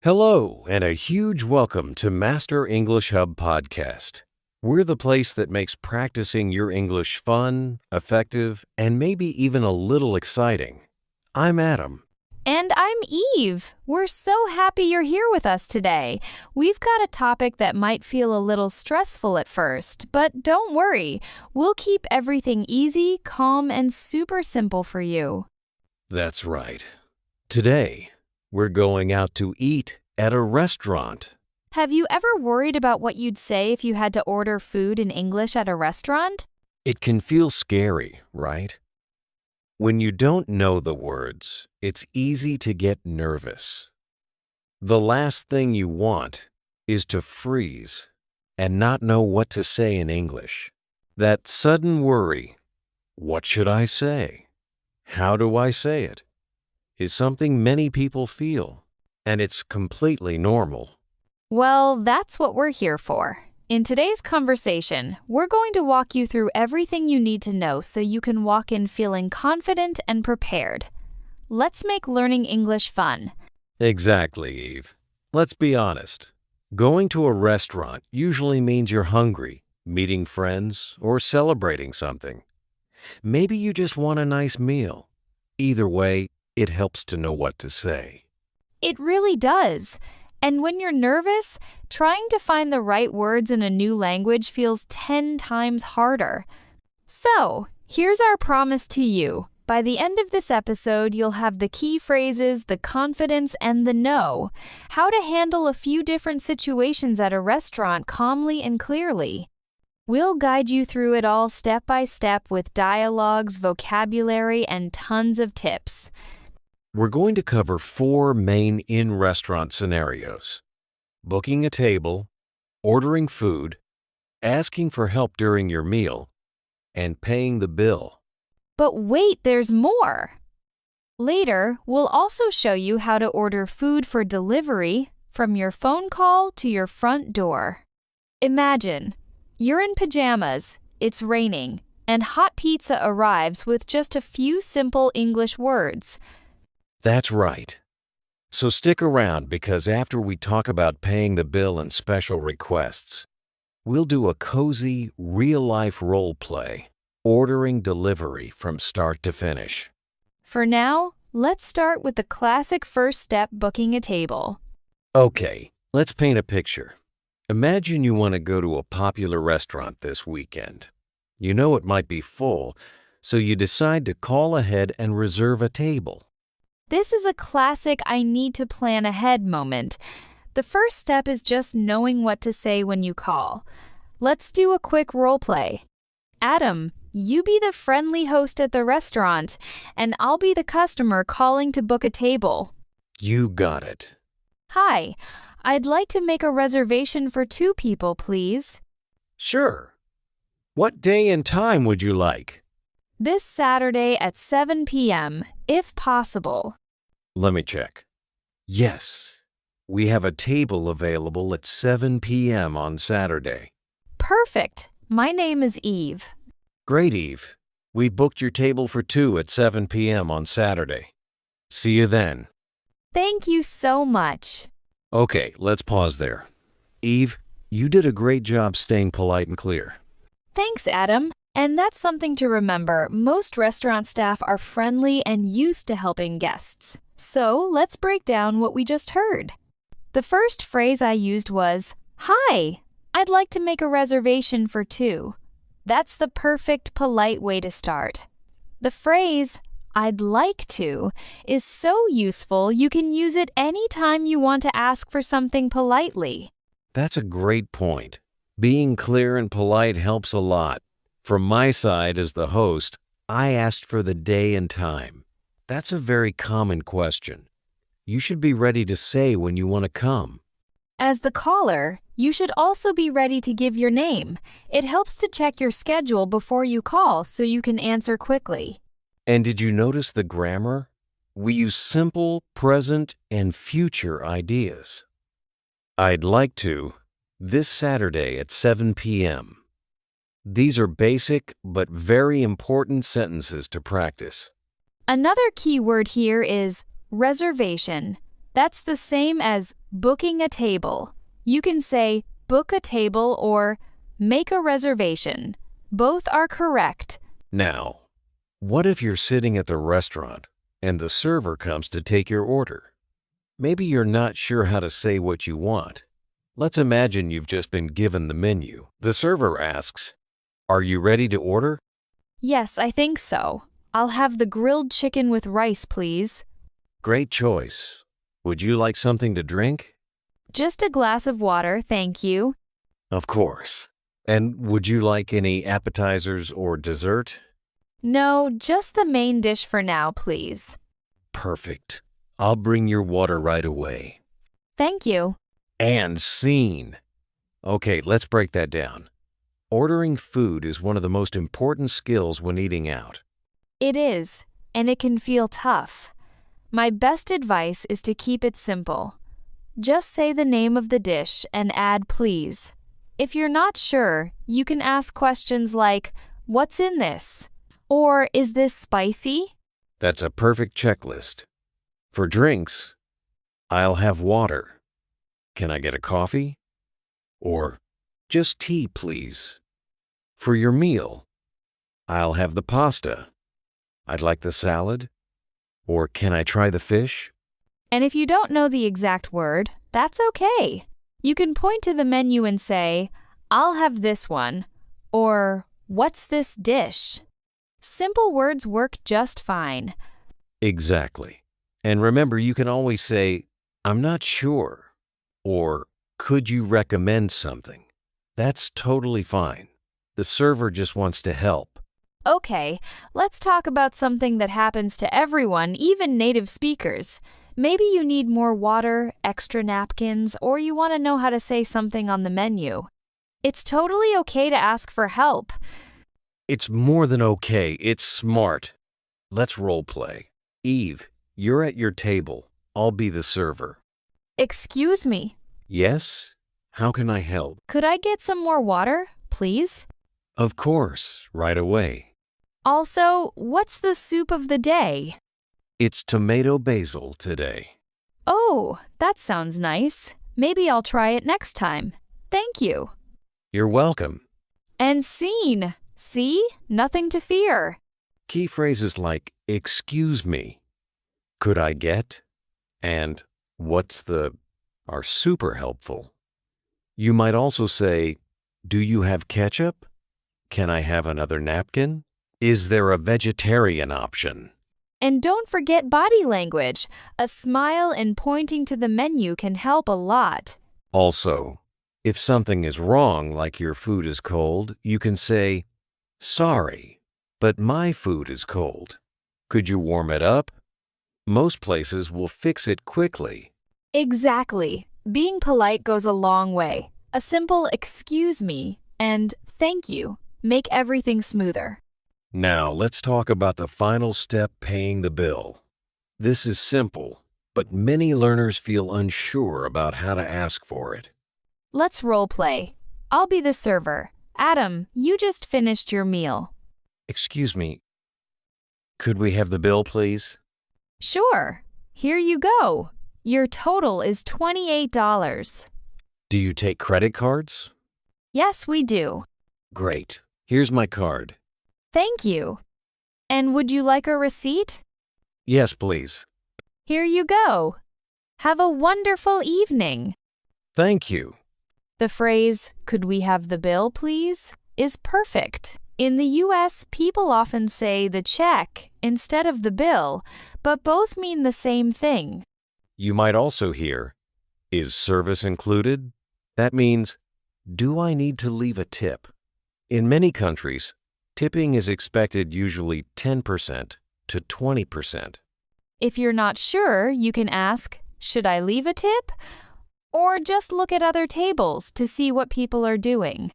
Hello, and a huge welcome to Master English Hub Podcast. We're the place that makes practicing your English fun, effective, and maybe even a little exciting. I'm Adam. And I'm Eve. We're so happy you're here with us today. We've got a topic that might feel a little stressful at first, but don't worry. We'll keep everything easy, calm, and super simple for you. That's right. Today, we're going out to eat at a restaurant. Have you ever worried about what you'd say if you had to order food in English at a restaurant? It can feel scary, right? When you don't know the words, it's easy to get nervous. The last thing you want is to freeze and not know what to say in English. That sudden worry, what should I say? How do I say it? Is something many people feel, and it's completely normal. Well, that's what we're here for. In today's conversation, we're going to walk you through everything you need to know so you can walk in feeling confident and prepared. Let's make learning English fun. Exactly, Eve. Let's be honest. Going to a restaurant usually means you're hungry, meeting friends, or celebrating something. Maybe you just want a nice meal. Either way, it helps to know what to say. It really does. And when you're nervous, trying to find the right words in a new language feels 10 times harder. So, here's our promise to you. By the end of this episode, you'll have the key phrases, the confidence, and the know. How to handle a few different situations at a restaurant calmly and clearly. We'll guide you through it all step by step with dialogues, vocabulary, and tons of tips. We're going to cover 4 main in-restaurant scenarios: booking a table, ordering food, asking for help during your meal, and paying the bill. But wait, there's more! Later, we'll also show you how to order food for delivery from your phone call to your front door. Imagine, you're in pajamas, it's raining, and hot pizza arrives with just a few simple English words. That's right. So stick around because after we talk about paying the bill and special requests, we'll do a cozy, real-life role play, ordering delivery from start to finish. For now, let's start with the classic first step, booking a table. Okay, let's paint a picture. Imagine you want to go to a popular restaurant this weekend. You know it might be full, so you decide to call ahead and reserve a table. This is a classic I need to plan ahead moment. The first step is just knowing what to say when you call. Let's do a quick role play. Adam, you be the friendly host at the restaurant, and I'll be the customer calling to book a table. You got it. Hi, I'd like to make a reservation for 2 people, please. Sure. What day and time would you like? This Saturday at 7 p.m., if possible. Let me check. Yes, we have a table available at 7 p.m. on Saturday. Perfect. My name is Eve. Great, Eve. We've booked your table for 2 at 7 p.m. on Saturday. See you then. Thank you so much. Okay, let's pause there. Eve, you did a great job staying polite and clear. Thanks, Adam. And that's something to remember. Most restaurant staff are friendly and used to helping guests. So let's break down what we just heard. The first phrase I used was, "Hi, I'd like to make a reservation for 2. That's the perfect polite way to start. The phrase, "I'd like to," is so useful you can use it anytime you want to ask for something politely. That's a great point. Being clear and polite helps a lot. From my side as the host, I asked for the day and time. That's a very common question. You should be ready to say when you want to come. As the caller, you should also be ready to give your name. It helps to check your schedule before you call so you can answer quickly. And did you notice the grammar? We use simple, present, and future ideas. I'd like to, this Saturday at 7 p.m. These are basic but very important sentences to practice. Another key word here is reservation. That's the same as booking a table. You can say book a table or make a reservation. Both are correct. Now, what if you're sitting at the restaurant and the server comes to take your order? Maybe you're not sure how to say what you want. Let's imagine you've just been given the menu. The server asks, "Are you ready to order?" Yes, I think so. I'll have the grilled chicken with rice, please. Great choice. Would you like something to drink? Just a glass of water, thank you. Of course. And would you like any appetizers or dessert? No, just the main dish for now, please. Perfect. I'll bring your water right away. Thank you. And scene. Okay, let's break that down. Ordering food is one of the most important skills when eating out. It is, and it can feel tough. My best advice is to keep it simple. Just say the name of the dish and add please. If you're not sure, you can ask questions like, "What's in this?" Or, "Is this spicy?" That's a perfect checklist. For drinks, I'll have water. Can I get a coffee? Or just tea, please. For your meal, I'll have the pasta. I'd like the salad. Or can I try the fish? And if you don't know the exact word, that's okay. You can point to the menu and say, "I'll have this one," or "What's this dish?" Simple words work just fine. Exactly. And remember, you can always say, "I'm not sure," or "Could you recommend something?" That's totally fine. The server just wants to help. Okay, let's talk about something that happens to everyone, even native speakers. Maybe you need more water, extra napkins, or you want to know how to say something on the menu. It's totally okay to ask for help. It's more than okay. It's smart. Let's role play. Eve, you're at your table. I'll be the server. Excuse me, Yes? How can I help? could I get some more water, please? Of course, right away. Also, what's the soup of the day? It's tomato basil today. Oh, that sounds nice. Maybe I'll try it next time. Thank you. You're welcome. And scene. See? Nothing to fear. Key phrases like, "Excuse me," "Could I get?" and "What's the?" are super helpful. You might also say, "Do you have ketchup?" "Can I have another napkin?" "Is there a vegetarian option?" And don't forget body language. A smile and pointing to the menu can help a lot. Also, if something is wrong, like your food is cold, you can say, "Sorry, but my food is cold. Could you warm it up?" Most places will fix it quickly. Exactly. Being polite goes a long way. A simple "excuse me" and "thank you" make everything smoother. Now, let's talk about the final step, paying the bill. This is simple, but many learners feel unsure about how to ask for it. Let's role play. I'll be the server. Adam, you just finished your meal. Excuse me, could we have the bill, please? Sure. Here you go. Your total is $28. Do you take credit cards? Yes, we do. Great. Here's my card. Thank you. And would you like a receipt? Yes, please. Here you go. Have a wonderful evening. Thank you. The phrase, "Could we have the bill, please?" is perfect. In the US, people often say the check instead of the bill, but both mean the same thing. You might also hear, "Is service included?" That means, do I need to leave a tip? In many countries, tipping is expected usually 10% to 20%. If you're not sure, you can ask, "Should I leave a tip?" Or just look at other tables to see what people are doing.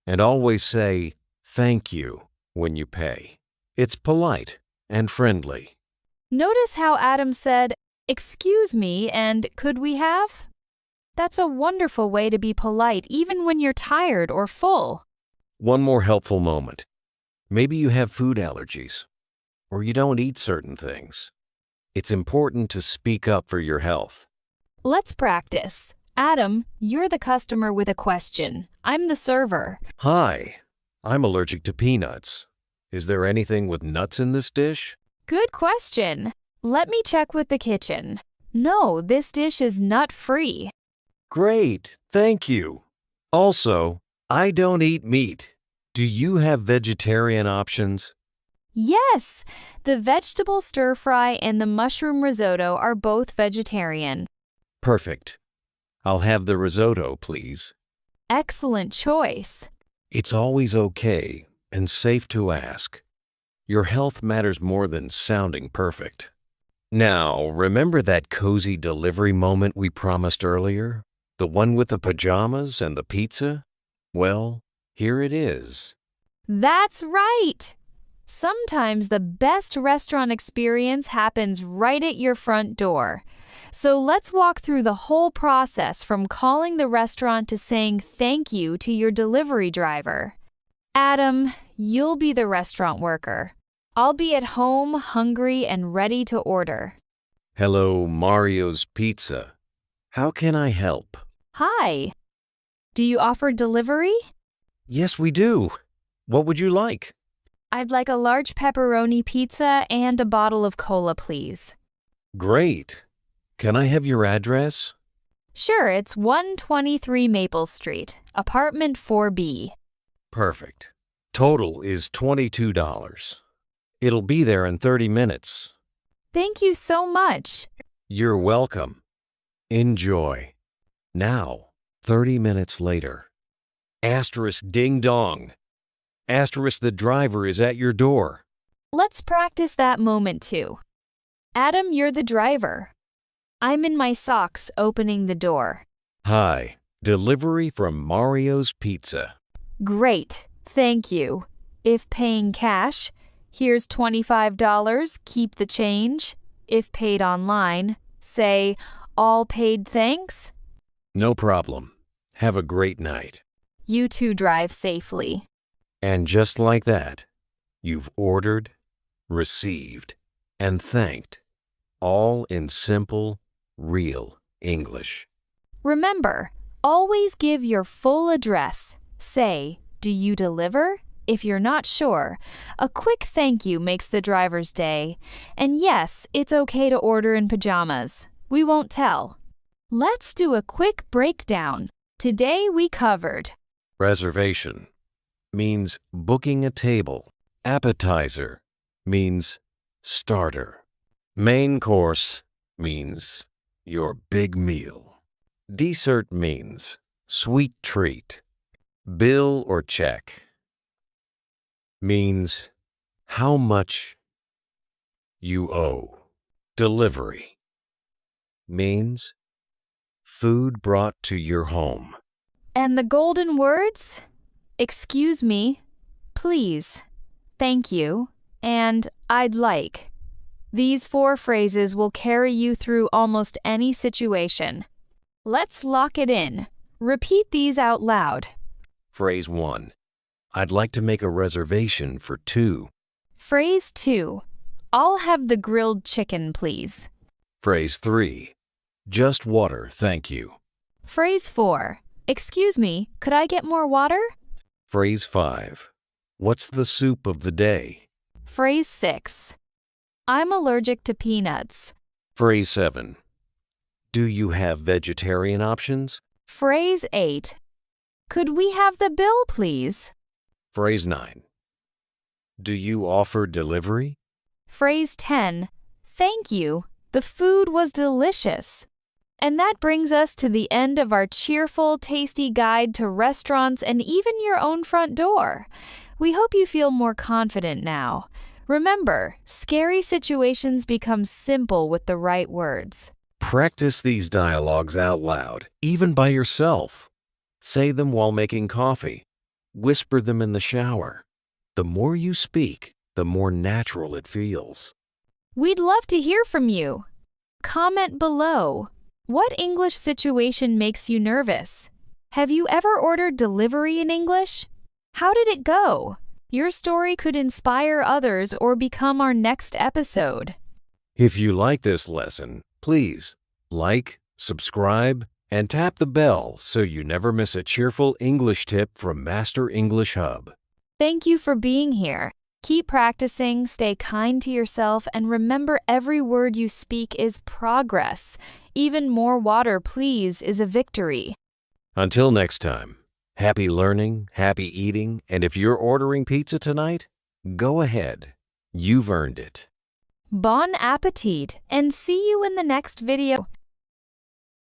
And always say, "Thank you," when you pay. It's polite and friendly. Notice how Adam said, "Excuse me," and "Could we have?" That's a wonderful way to be polite even when you're tired or full. One more helpful moment. Maybe you have food allergies, or you don't eat certain things. It's important to speak up for your health. Let's practice. Adam, you're the customer with a question. I'm the server. Hi, I'm allergic to peanuts. Is there anything with nuts in this dish? Good question. Let me check with the kitchen. No, this dish is nut-free. Great, thank you. Also, I don't eat meat. Do you have vegetarian options? Yes, the vegetable stir-fry and the mushroom risotto are both vegetarian. Perfect. I'll have the risotto, please. Excellent choice. It's always okay and safe to ask. Your health matters more than sounding perfect. Now, remember that cozy delivery moment we promised earlier? The one with the pajamas and the pizza? Well, here it is. That's right. Sometimes the best restaurant experience happens right at your front door. So let's walk through the whole process from calling the restaurant to saying thank you to your delivery driver. Adam, you'll be the restaurant worker. I'll be at home, hungry, and ready to order. Hello, Mario's Pizza. How can I help? Hi. Do you offer delivery? Yes, we do. What would you like? I'd like a large pepperoni pizza and a bottle of cola, please. Great. Can I have your address? Sure, it's 123 Maple Street, apartment 4B. Perfect. Total is $22. It'll be there in 30 minutes. Thank you so much. You're welcome. Enjoy. Now, 30 minutes later. Asterisk ding dong. Asterisk the driver is at your door. Let's practice that moment too. Adam, you're the driver. I'm in my socks opening the door. Hi, delivery from Mario's Pizza. Great, thank you. If paying cash, here's $25, keep the change. If paid online, say, all paid thanks. No problem. Have a great night. You two drive safely. And just like that, you've ordered, received, and thanked, all in simple, real English. Remember, always give your full address. Say, do you deliver? If you're not sure, a quick thank you makes the driver's day. And yes, it's okay to order in pajamas. We won't tell. Let's do a quick breakdown. Today we covered Reservation means booking a table. Appetizer means starter. Main course means your big meal. Dessert means sweet treat. Bill or check means how much you owe. Delivery means food brought to your home. And the golden words? Excuse me, please, thank you, and I'd like. These 4 phrases will carry you through almost any situation. Let's lock it in. Repeat these out loud. Phrase 1. I'd like to make a reservation for 2. Phrase 2. I'll have the grilled chicken, please. Phrase 3. Just water, thank you. Phrase 4. Excuse me, could I get more water? Phrase 5. What's the soup of the day? Phrase 6. I'm allergic to peanuts. Phrase 7. Do you have vegetarian options? Phrase 8. Could we have the bill, please? Phrase 9. Do you offer delivery? Phrase 10. Thank you. The food was delicious. And that brings us to the end of our cheerful, tasty guide to restaurants and even your own front door. We hope you feel more confident now. Remember, scary situations become simple with the right words. Practice these dialogues out loud, even by yourself. Say them while making coffee. Whisper them in the shower. The more you speak, the more natural it feels. We'd love to hear from you. Comment below. What English situation makes you nervous? Have you ever ordered delivery in English? How did it go? Your story could inspire others or become our next episode. If you like this lesson, please like, subscribe, and tap the bell so you never miss a cheerful English tip from Master English Hub. Thank you for being here. Keep practicing, stay kind to yourself, and remember every word you speak is progress. Even more water, please, is a victory. Until next time, happy learning, happy eating, and if you're ordering pizza tonight, go ahead. You've earned it. Bon appetit, and see you in the next video.